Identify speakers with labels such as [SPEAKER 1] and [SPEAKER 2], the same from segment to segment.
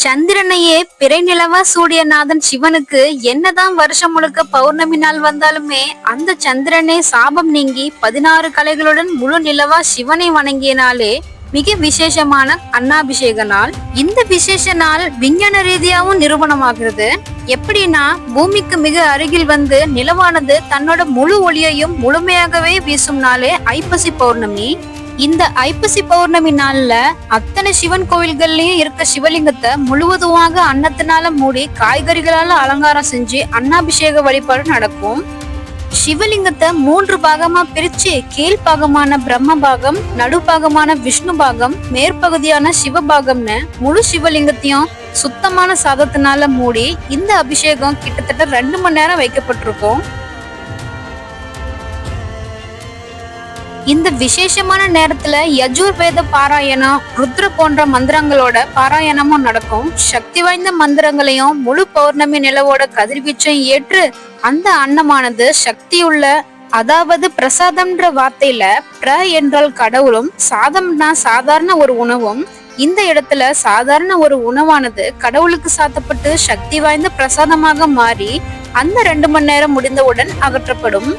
[SPEAKER 1] சந்திரனையே பிறை நிலவா சூடிய நாதன் சிவனுக்கு என்னதான் வருஷம் முழுக்க பௌர்ணமி நாள் வந்தாலுமே அந்த சந்திரனே சாபம் நீங்கி 16 கலைகளுடன் முழு நிலவா சிவனை வணங்கிய நாளே மிக விசேஷமான அன்னாபிஷேக நாள். இந்த விசேஷ நாள் விஞ்ஞான ரீதியாகவும் நிரூபணமாகிறது. எப்படின்னா, பூமிக்கு மிக அருகில் வந்து நிலவானது தன்னோட முழு ஒளியையும் முழுமையாகவே வீசும் நாளே ஐப்பசி பௌர்ணமி. இந்த ஐப்பசி பௌர்ணமி நாள்ல அத்தனை சிவன் கோவில்கள்லயும் இருக்க சிவலிங்கத்தை முழுவதுமாக அன்னத்தினால மூடி காய்கறிகளால அலங்காரம் செஞ்சு அன்னாபிஷேக வழிபாடு நடக்கும். சிவலிங்கத்தை 3 பாகமா பிரிச்சு கீழ்பாகமான பிரம்ம பாகம், நடுப்பாகமான விஷ்ணு பாகம், மேற்பகுதியான சிவபாகம்னு முழு சிவலிங்கத்தையும் சுத்தமான சாதத்தினால மூடி இந்த அபிஷேகம் கிட்டத்தட்ட 2 மணி நேரம் வைக்கப்பட்டிருக்கும். இந்த விசேஷமான நேரத்துல யஜுர்வேத பாராயணம், ருத்ர போன்ற மந்திரங்களோட பாராயணமும் நடக்கும். சக்தி வாய்ந்த மந்திரங்களையும் முழு பௌர்ணமி நிலவோட கதிர்வீச்சையும் ஏற்று அந்த அன்னமானது சக்தியுள்ள, அதாவது பிரசாதம்ன்ற வார்த்தையில பிர என்றால் கடவுளும், சாதம்னா சாதாரண ஒரு உணவும். இந்த இடத்துல சாதாரண ஒரு உணவானது கடவுளுக்கு சாத்தப்பட்டு சக்தி வாய்ந்த பிரசாதமாக மாறி அந்த 2 மணி நேரம் முடிந்தவுடன் அகற்றப்படும்.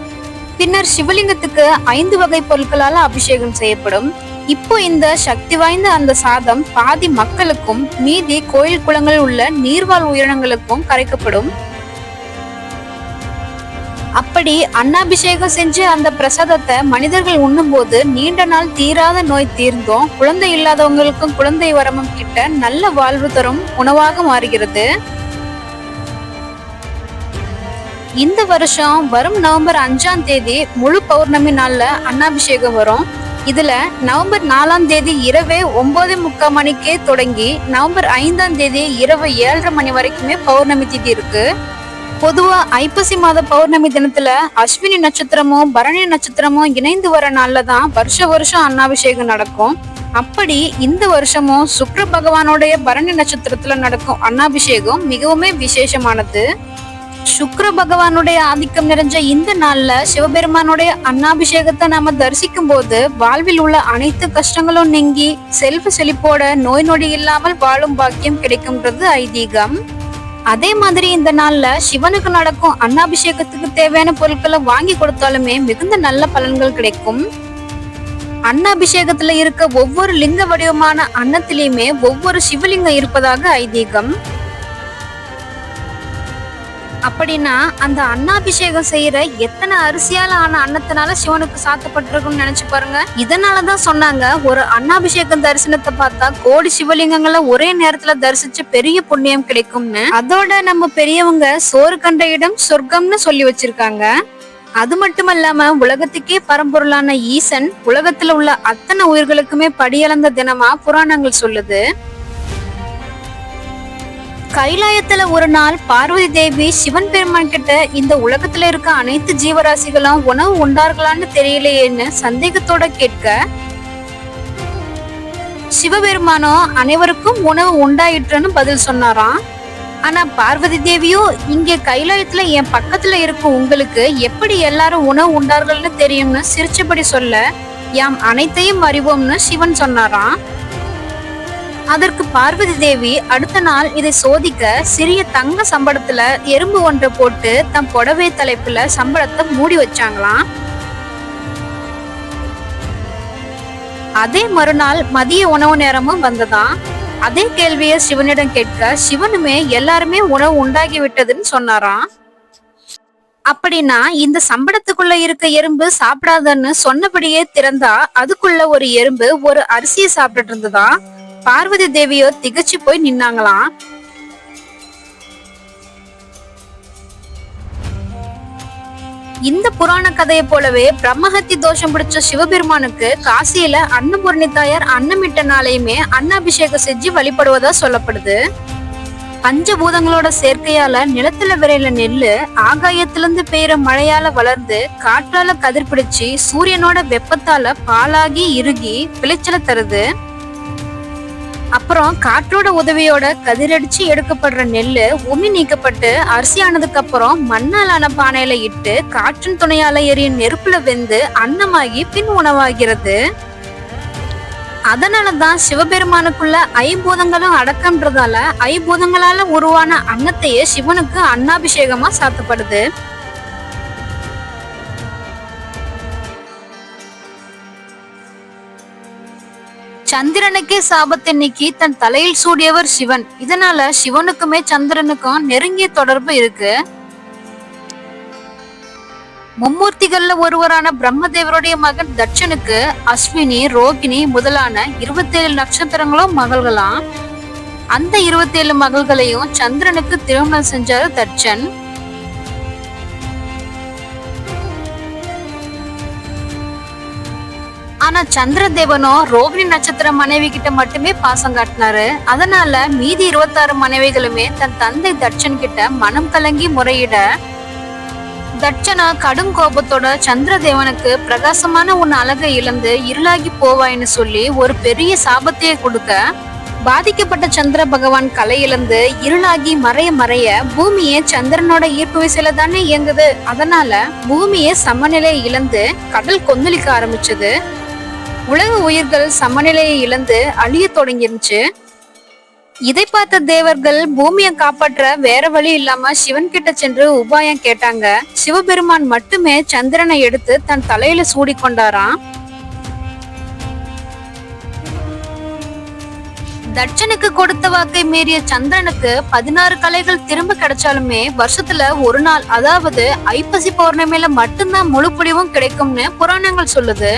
[SPEAKER 1] பின்னர் சிவலிங்கத்துக்கு 5 வகை பொருட்களால அபிஷேகம் செய்யப்படும். இப்போ இந்த சக்தி வாய்ந்த அந்த சாதம் பாதி மக்களுக்கும் மீதி கோயில் குளங்களில் உள்ள நீர்வாழ் உயிரினங்களுக்கும் கரைக்கப்படும். அப்படி அன்னாபிஷேகம் செஞ்சு அந்த பிரசாதத்தை மனிதர்கள் உண்ணும் போது நீண்ட நாள் தீராத நோய் தீர்ந்தும், குழந்தை இல்லாதவங்களுக்கும் குழந்தை வரமும் கிட்ட நல்ல வாழ்வு தரும் உணவாக மாறுகிறது. இந்த வருஷம் வரும் நவம்பர் 5ஆம் தேதி முழு பௌர்ணமி நாள்ல அன்னாபிஷேகம் வரும். இதுல நவம்பர் 4ஆம் தேதி இரவே 9:45 மணிக்கே தொடங்கி நவம்பர் 5ஆம் தேதி இரவு 7:30 மணி வரைக்குமே பௌர்ணமி திதி இருக்கு. பொதுவா ஐப்பசி மாத பௌர்ணமி தினத்துல அஸ்வினி நட்சத்திரமும் பரணி நட்சத்திரமும் இணைந்து வர நாள்ல தான் வருஷம் அன்னாபிஷேகம் நடக்கும். அப்படி இந்த வருஷமும் சுக்கிர பகவானுடைய பரணி நட்சத்திரத்துல நடக்கும் அன்னாபிஷேகம் மிகவுமே விசேஷமானது. சுக்கிர பகவானுடைய ஆதிக்கம் நிறைஞ்ச இந்த நாள்ல சிவபெருமானுடைய அன்னாபிஷேகத்தை நாம தரிசிக்கும் போது வாழ்வில் உள்ள அனைத்து கஷ்டங்களும் நீங்கி செல்வ செழிப்போட நோய் நொடி இல்லாமல் வாழும் பாக்கியம் கிடைக்கும்ன்றது ஐதீகம். அதே மாதிரி இந்த நாள்ல சிவனுக்கு நடக்கும் அன்னாபிஷேகத்துக்கு தேவையான பொருட்களை வாங்கி கொடுத்தாலுமே மிகுந்த நல்ல பலன்கள் கிடைக்கும். அன்னாபிஷேகத்துல இருக்க ஒவ்வொரு லிங்க வடிவமான அன்னத்திலையுமே ஒவ்வொரு சிவலிங்கம் இருப்பதாக ஐதீகம். அப்படின்னா அந்த அன்னாபிஷேகம் செய்யற எத்தனை அரிசியால ஆன அன்னத்தினால சிவனுக்கு சாத்தப்பட்டிருக்குன்னு நினைச்சு பாருங்க. இதனாலதான் சொன்னாங்க, ஒரு அன்னாபிஷேகம் தரிசனத்தை பார்த்தா கோடி சிவலிங்கங்களை ஒரே நேரத்துல தரிசிச்சு பெரிய புண்ணியம் கிடைக்கும்னு. அதோட நம்ம பெரியவங்க சோறு கண்ட இடம் சொர்க்கம்னு சொல்லி வச்சிருக்காங்க. அது மட்டுமல்லாம உலகத்துக்கே பரம்பொருளான ஈசன் உலகத்துல உள்ள அத்தனை உயிர்களுக்குமே படியளந்த தினமா புராணங்கள் சொல்லுது. கைலாயத்துல ஒரு நாள் பார்வதி தேவி சிவன் பெருமான் கிட்ட, இந்த உலகத்துல இருக்க அனைத்து ஜீவராசிகளும் உணவு உண்டார்களான்னு தெரியலையேன்னு சந்தேகத்தோட கேட்க, சிவபெருமானோ அனைவருக்கும் உணவு உண்டாயிற்றுன்னு பதில் சொன்னாராம். ஆனா பார்வதி தேவியோ, இங்க கைலாயத்துல என் பக்கத்துல இருக்கும் உங்களுக்கு எப்படி எல்லாரும் உணவு உண்டார்கள்னு தெரியும்னு சிரிச்சபடி சொல்ல, யாம் அனைத்தையும் அறிவோம்னு சிவன் சொன்னாராம். அதற்கு பார்வதி தேவி அடுத்த நாள் இதை சோதிக்க சிறிய தங்க சம்பளத்துல எறும்பு ஒன்றை போட்டு தம் புடவை தலைப்புல சம்பளத்தை மூடி வச்சாங்களாம். அதே மறுநாள் மதிய உணவு நேரமும் வந்ததாம். அதே கேள்வியை சிவனிடம் கேட்க, சிவனுமே எல்லாருமே உணவு உண்டாகி விட்டதுன்னு சொன்னாராம். அப்படின்னா இந்த சம்பளத்துக்குள்ள இருக்க எறும்பு சாப்பிடாதன்னு சொன்னபடியே திறந்தா அதுக்குள்ள ஒரு எறும்பு ஒரு அரிசியை சாப்பிட்டுட்டு இருந்ததா. பார்வதி தேவியோ திகச்சு போய் நின்னாங்களாம். இந்த புராண கதையை போலவே பிரம்மஹத்தி தோஷம் பிடிச்ச சிவபெருமானுக்கு காசியில அன்னபூர்ணி தாயார் அன்னமிட்ட நாளையுமே அன்னாபிஷேகம் செஞ்சு வழிபடுவதா சொல்லப்படுது. பஞ்சபூதங்களோட சேர்க்கையால நிலத்துல விரையில நெல்லு ஆகாயத்திலிருந்து பெய்யற மழையால வளர்ந்து காற்றால கதிர் பிடிச்சு சூரியனோட வெப்பத்தால பாலாகி இறுகி விளைச்சலை தருது. அப்புறம் காற்றோட உதவியோட கதிரடிச்சு எடுக்கப்படுற நெல்லு உமி நீக்கப்பட்டு அரிசி ஆனதுக்கு அப்புறம் மண்ணாலான பானையில இட்டு காற்றின் துணையால எரியும் நெருப்புல வெந்து அன்னமாகி பின் உணவாகிறது. அதனாலதான் சிவபெருமானுக்குள்ள ஐம்பூதங்களும் அடக்கம்ன்றதால ஐம்பூதங்களால உருவான அன்னத்தையே சிவனுக்கு அன்னாபிஷேகமா சாத்தப்படுது. சந்திரனுக்கே சாபத்தை நீக்கி தன் தலையில் சூடியவர் சிவன். இதனால சிவனுக்குமே சந்திரனுக்கும் நெருங்கிய தொடர்பு இருக்கு. மும்மூர்த்திகள்ல ஒருவரான பிரம்மதேவருடைய மகன் தட்சனுக்கு அஸ்வினி, ரோகிணி முதலான 27 நட்சத்திரங்களும் மகள்களாம். அந்த 27 மகள்களையும் சந்திரனுக்கு திருமணம் செஞ்சாரு தட்சன். ஆனா சந்திரதேவனோ ரோகிணி நட்சத்திர மனைவி கிட்ட மட்டுமே பாசம் காட்டினாரு. அதனால மீதி 26 மனைவிகளுமே தன் தந்தை தட்சன் கிட்ட மனம் கலங்கி முறையிட தட்சனா கடும் கோபத்தோட சந்திரதேவனுக்கு பிரகாசமான உன் அழகை இழந்து இருளாகி போவாயின்னு சொல்லி ஒரு பெரிய சாபத்தையே கொடுக்க, பாதிக்கப்பட்ட சந்திர பகவான் கலை இழந்து இருளாகி மறைய மறைய பூமியே சந்திரனோட ஈர்ப்பு விசையில தானே இயங்குது. அதனால பூமியே சமநிலையை இழந்து கடல் கொந்தளிக்க ஆரம்பிச்சது. உலக உயிர்கள் சமநிலையை இழந்து அழிய தொடங்கிருச்சு. இதை பார்த்த தேவர்கள் பூமியை காப்பாற்ற வேற வழி இல்லாம சிவன் கிட்ட சென்று உபாயம் கேட்டாங்க. சிவபெருமான் மட்டுமே சந்திரனை எடுத்து தன் தலையில சூடி கொண்டாராம். தட்சனுக்கு கொடுத்த வாக்கை மீறிய சந்திரனுக்கு 16 கலைகள் திரும்ப கிடைச்சாலுமே வருஷத்துல ஒரு நாள், அதாவது ஐப்பசி பௌர்ணமியில மட்டும்தான் முழு பொழிவும் கிடைக்கும்னு புராணங்கள் சொல்லுது.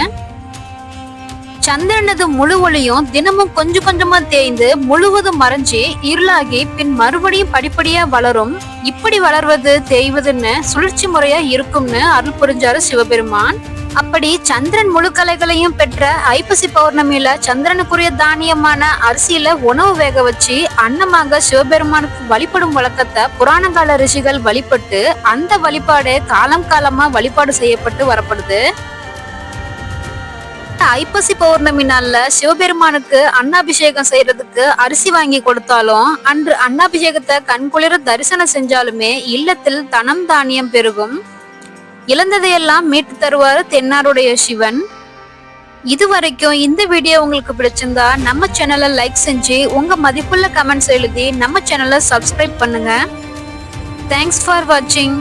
[SPEAKER 1] சந்திரனது முழு ஒளியும் தினமும் கொஞ்சம் கொஞ்சமா தேய்ந்து முழுவதும் மறைஞ்சி இருளாகி பின் மறுபடியும் படிப்படியா வளரும். இப்படி வளர்வது தேய்வதுன்னு சுழற்சி முறையா இருக்கும்னு அருள் புரிஞ்சாரு சிவபெருமான். அப்படி சந்திரன் முழு கலைகளையும் பெற்ற ஐப்பசி பௌர்ணமியில சந்திரனுக்குரிய தானியமான அரிசியில உணவு வேக வச்சு அன்னமாக சிவபெருமானுக்கு வழிபடும் வழக்கத்தை புராணகால ரிஷிகள் வழிபட்டு அந்த வழிபாடு காலம் காலமா வழிபாடு செய்யப்பட்டு வரப்படுது. ஐப்பசி பௌர்ணமி நாள்ல சிவபெருமானுக்கு அன்னாபிஷேகம் செய்யறதுக்கு அரிசி வாங்கி கொடுத்தாலும், அன்று அன்னாபிஷேகத்தை கண்குளிர தரிசனம் செஞ்சாலுமே இல்லத்தில் தனம் தானியம் பெருகும். இழந்ததையெல்லாம் மீட்டு தருவாரு தென்னாருடைய சிவன். இதுவரைக்கும் இந்த வீடியோ உங்களுக்கு பிடிச்சிருந்தா நம்ம சேனலை லைக் செஞ்சு உங்க மதிப்புள்ள கமெண்ட்ஸ் எழுதி நம்ம சேனலை சப்ஸ்கிரைப் பண்ணுங்க. தேங்க்ஸ் ஃபார் வாட்சிங்.